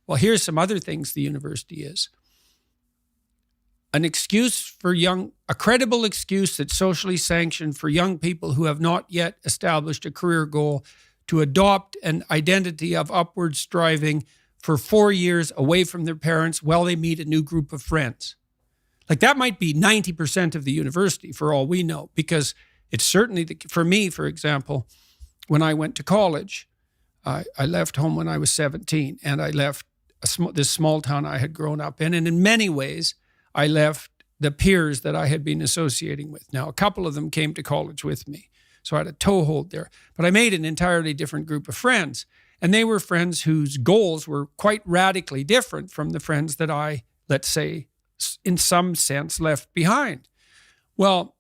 Well, here's some other things the university is. An excuse for a credible excuse that's socially sanctioned for young people who have not yet established a career goal to adopt an identity of upward striving for 4 years away from their parents while they meet a new group of friends. Like that might be 90% of the university for all we know, because it's certainly, for me, for example, when I went to college, I left home when I was 17 and I left this small town I had grown up in. And in many ways, I left the peers that I had been associating with. Now, a couple of them came to college with me, so I had a toehold there. But I made an entirely different group of friends. And they were friends whose goals were quite radically different from the friends that I, let's say, in some sense, left behind. Well,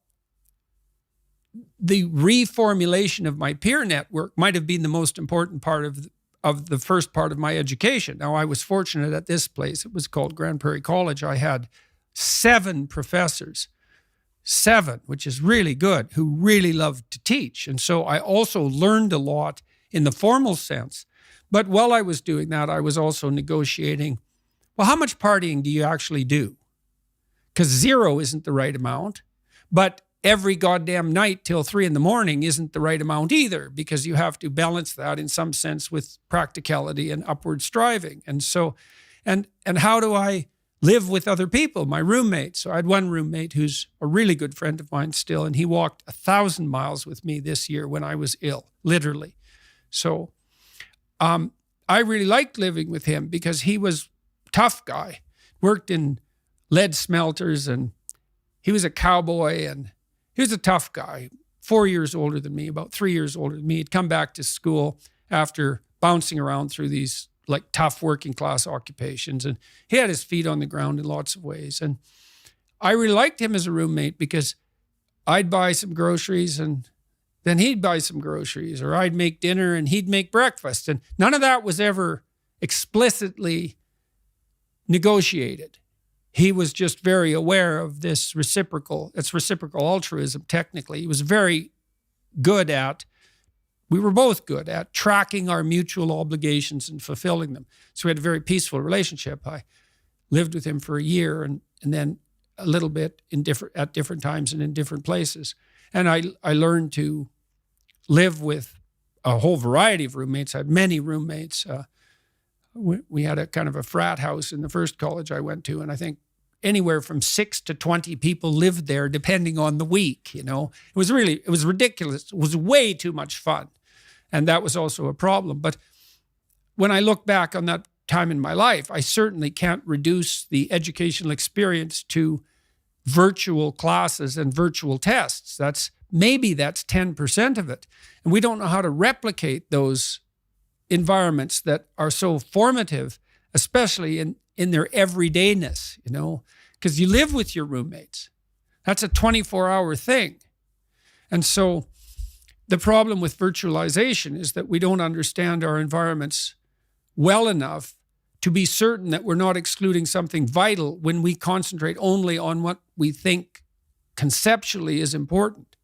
the reformulation of my peer network might have been the most important part of the first part of my education. Now, I was fortunate at this place. It was called Grand Prairie College. I had 7 professors, 7, which is really good, who really loved to teach. And so I also learned a lot in the formal sense. But while I was doing that, I was also negotiating, well, how much partying do you actually do? Because 0 isn't the right amount, but every goddamn night till 3 a.m. isn't the right amount either, because you have to balance that in some sense with practicality and upward striving. And so, and how do I live with other people, my roommates? So I had one roommate who's a really good friend of mine still, and he walked 1,000 miles with me this year when I was ill, literally. So I really liked living with him because he was a tough guy, worked in lead smelters, and he was a cowboy, and he was a tough guy, 4 years older than me, about 3 years older than me. He'd come back to school after bouncing around through these like tough working class occupations, and he had his feet on the ground in lots of ways. And I really liked him as a roommate because I'd buy some groceries and then he'd buy some groceries, or I'd make dinner and he'd make breakfast. And none of that was ever explicitly negotiated. He was just very aware of this reciprocal altruism, technically. He was very good at, we were both good at tracking our mutual obligations and fulfilling them. So we had a very peaceful relationship. I lived with him for a year and then a little bit at different times and in different places. And I learned to live with a whole variety of roommates. I had many roommates. We had a kind of a frat house in the first college I went to, and I think anywhere from 6 to 20 people lived there, depending on the week. It was ridiculous. It was way too much fun, and that was also a problem. But when I look back on that time in my life, I certainly can't reduce the educational experience to virtual classes and virtual tests. That's 10% of it. And we don't know how to replicate those environments that are so formative, especially in their everydayness, because you live with your roommates. That's a 24-hour thing. And so the problem with virtualization is that we don't understand our environments well enough to be certain that we're not excluding something vital when we concentrate only on what we think conceptually is important.